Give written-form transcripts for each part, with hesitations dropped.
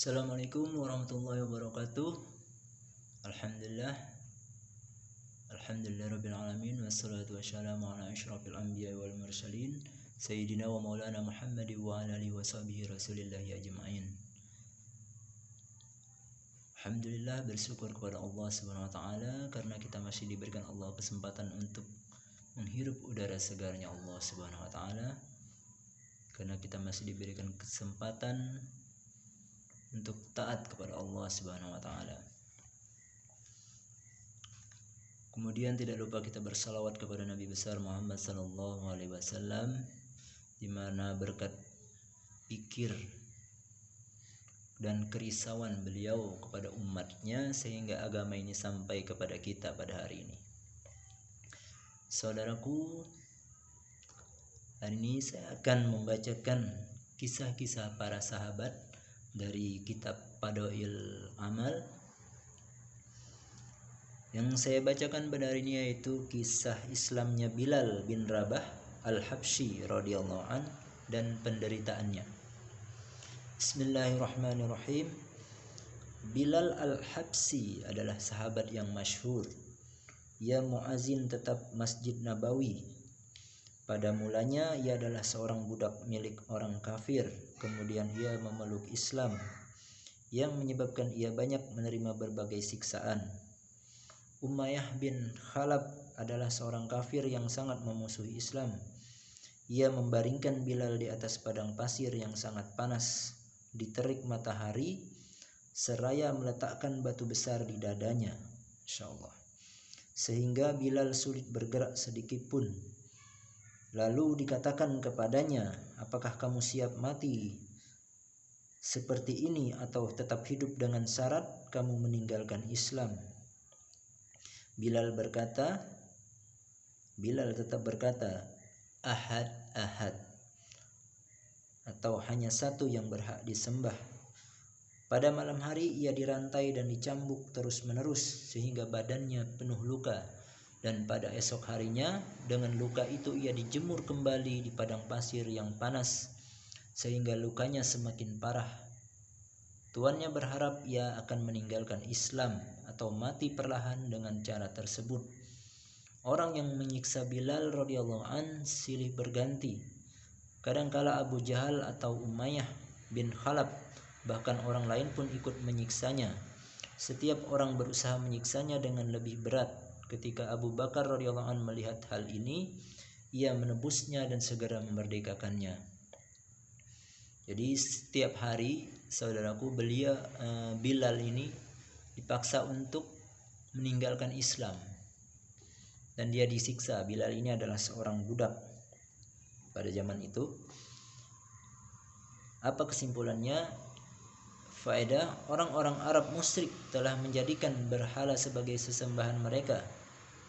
Assalamualaikum warahmatullahi wabarakatuh. Alhamdulillah. Alhamdulillah rabbil alamin wassalatu wassalamu ala asyrafil anbiya'i wal mursalin sayyidina wa maulana Muhammad wa ala alihi washabihi rasulillahi ajma'in. Alhamdulillah, bersyukur kepada Allah Subhanahu wa taala karena kita masih diberikan Allah kesempatan untuk menghirup udara segarnya Allah Subhanahu wa taala. Karena kita masih diberikan kesempatan untuk taat kepada Allah Subhanahu wa taala. Kemudian tidak lupa kita bersalawat kepada Nabi besar Muhammad sallallahu alaihi wasallam, di mana berkat pikir dan kerisauan beliau kepada umatnya sehingga agama ini sampai kepada kita pada hari ini. Saudaraku, hari ini saya akan membacakan kisah-kisah para sahabat dari kitab Fadail Amal. Yang saya bacakan pada hari ini yaitu kisah Islamnya Bilal bin Rabah Al-Habsyi radhiyallahu an dan penderitaannya. Bismillahirrahmanirrahim. Bilal Al-Habsyi adalah sahabat yang masyhur. Ia muazin tetap Masjid Nabawi. Pada mulanya ia adalah seorang budak milik orang kafir, kemudian ia memeluk Islam yang menyebabkan ia banyak menerima berbagai siksaan. Umayyah bin Khalaf adalah seorang kafir yang sangat memusuhi Islam. Ia membaringkan Bilal di atas padang pasir yang sangat panas, di terik matahari, seraya meletakkan batu besar di dadanya, insyaallah, sehingga Bilal sulit bergerak sedikit pun. Lalu dikatakan kepadanya, apakah kamu siap mati seperti ini atau tetap hidup dengan syarat kamu meninggalkan Islam? Bilal tetap berkata, Ahad, Ahad, atau hanya satu yang berhak disembah. Pada malam hari ia dirantai dan dicambuk terus-menerus sehingga badannya penuh luka. Dan pada esok harinya dengan luka itu ia dijemur kembali di padang pasir yang panas sehingga lukanya semakin parah. Tuannya berharap ia akan meninggalkan Islam atau mati perlahan dengan cara tersebut. Orang yang menyiksa Bilal radhiyallahu an silih berganti. Kadangkala Abu Jahal atau Umayyah bin Khalaf, bahkan orang lain pun ikut menyiksanya. Setiap orang berusaha menyiksanya dengan lebih berat. Ketika Abu Bakar radhiyallahu an melihat hal ini, ia menebusnya dan segera memerdekakannya. Jadi setiap hari, saudaraku, Bilal ini dipaksa untuk meninggalkan Islam dan dia disiksa. Bilal ini adalah seorang budak pada zaman itu. Apa kesimpulannya? Faedah, orang-orang Arab musyrik telah menjadikan berhala sebagai sesembahan mereka,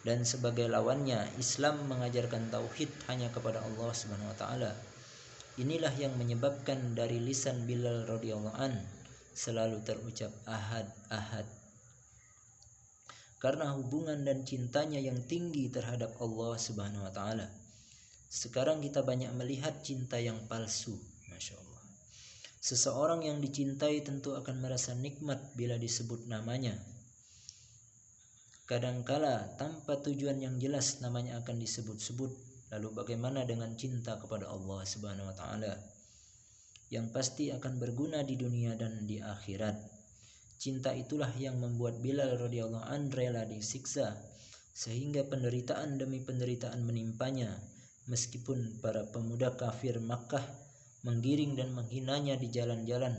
dan sebagai lawannya Islam mengajarkan tauhid hanya kepada Allah Subhanahu wa taala. Inilah yang menyebabkan dari lisan Bilal radhiyallahu an selalu terucap Ahad, Ahad, karena hubungan dan cintanya yang tinggi terhadap Allah Subhanahu wa taala. Sekarang kita banyak melihat cinta yang palsu, Masya Allah. Seseorang yang dicintai tentu akan merasa nikmat bila disebut namanya. Kadangkala tanpa tujuan yang jelas namanya akan disebut-sebut. Lalu bagaimana dengan cinta kepada Allah Subhanahu wa taala yang pasti akan berguna di dunia dan di akhirat? Cinta itulah yang membuat Bilal radhiyallahu an rela disiksa sehingga penderitaan demi penderitaan menimpanya, meskipun para pemuda kafir Makkah menggiring dan menghinanya di jalan-jalan.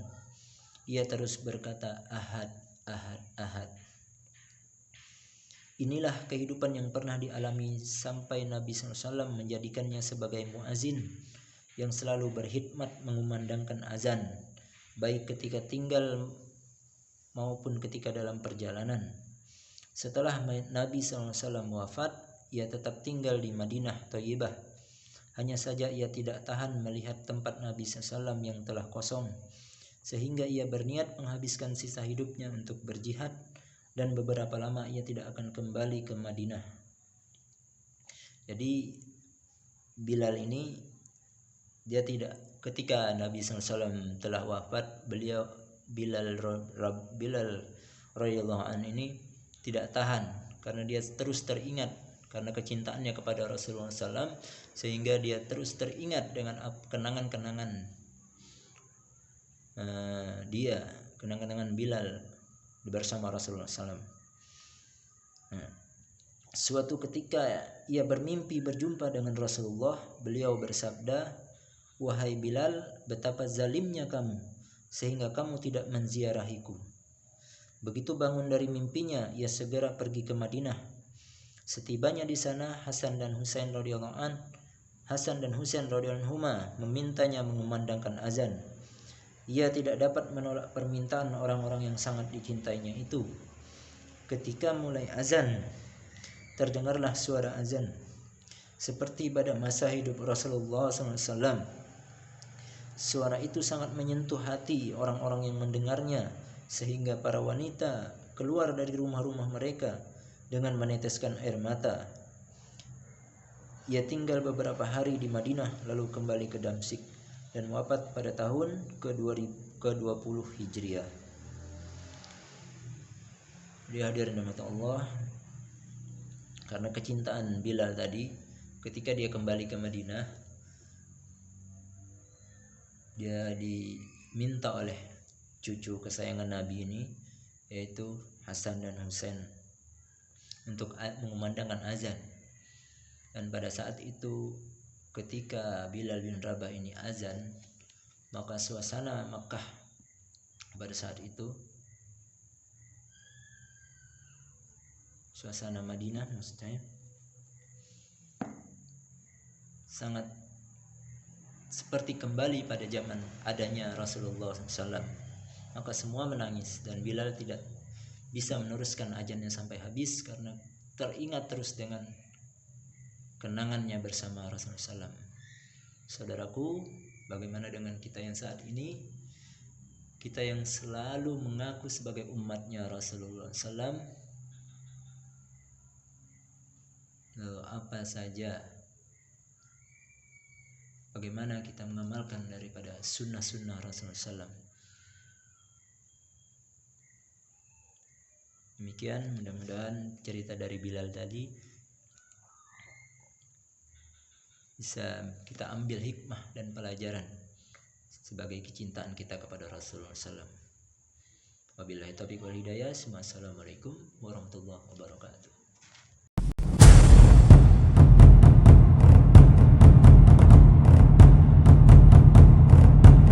Ia terus berkata Ahad, Ahad, Ahad. Inilah kehidupan yang pernah dialami sampai Nabi SAW menjadikannya sebagai muazin yang selalu berkhidmat mengumandangkan azan, baik ketika tinggal maupun ketika dalam perjalanan. Setelah Nabi SAW wafat, ia tetap tinggal di Madinah Thayyibah. Hanya saja ia tidak tahan melihat tempat Nabi SAW yang telah kosong, sehingga ia berniat menghabiskan sisa hidupnya untuk berjihad, dan beberapa lama ia tidak akan kembali ke Madinah. Jadi Bilal ini dia tidak, ketika Nabi SAW telah wafat, beliau Bilal radhiyallahu anhu ini tidak tahan, karena dia terus teringat karena kecintaannya kepada Rasulullah SAW, sehingga dia terus teringat dengan kenangan-kenangan kenangan-kenangan Bilal bersama Rasulullah SAW. Suatu ketika ia bermimpi berjumpa dengan Rasulullah, beliau bersabda, "Wahai Bilal, betapa zalimnya kamu sehingga kamu tidak menziarahiku." Begitu bangun dari mimpinya, ia segera pergi ke Madinah. Setibanya di sana, Hasan dan Husain radhiyallahu anhuma memintanya mengumandangkan azan. Ia tidak dapat menolak permintaan orang-orang yang sangat dicintainya itu. Ketika mulai azan, terdengarlah suara azan seperti pada masa hidup Rasulullah SAW. Suara itu sangat menyentuh hati orang-orang yang mendengarnya, sehingga para wanita keluar dari rumah-rumah mereka dengan meneteskan air mata. Ia tinggal beberapa hari di Madinah lalu kembali ke Damsyik dan wafat pada tahun ke-20 Hijriah. Dia hadirin rahmat Allah, karena kecintaan Bilal tadi, ketika dia kembali ke Madinah, dia diminta oleh cucu kesayangan Nabi ini, yaitu Hasan dan Husain, untuk mengumandangkan azan. Dan pada saat itu, ketika Bilal bin Rabah ini azan, maka suasana Makkah pada saat itu, suasana Madinah maksudnya, sangat seperti kembali pada zaman adanya Rasulullah SAW. Maka semua menangis dan Bilal tidak bisa meneruskan azannya sampai habis karena teringat terus dengan kenangannya bersama Rasulullah SAW. Saudaraku, bagaimana dengan kita yang saat ini? Kita yang selalu mengaku sebagai umatnya Rasulullah SAW, apa saja, bagaimana kita mengamalkan daripada sunnah-sunnah Rasulullah SAW. Demikian, mudah-mudahan cerita dari Bilal tadi bisa kita ambil hikmah dan pelajaran sebagai kecintaan kita kepada Rasulullah SAW. Wabillahi taufiq wal hidayah. Assalamualaikum warahmatullahi wabarakatuh.